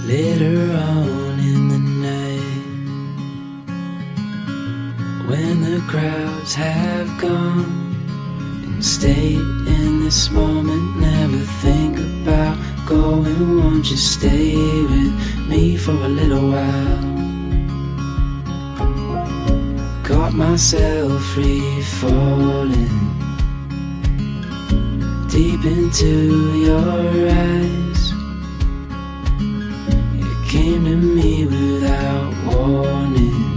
Later on in the night, when the crowds have gone, and stay in this moment, never think about going. Won't you stay with me for a little while? Caught myself free falling deep into your eyes. You came to me without warning,